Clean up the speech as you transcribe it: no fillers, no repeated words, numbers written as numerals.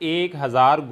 1000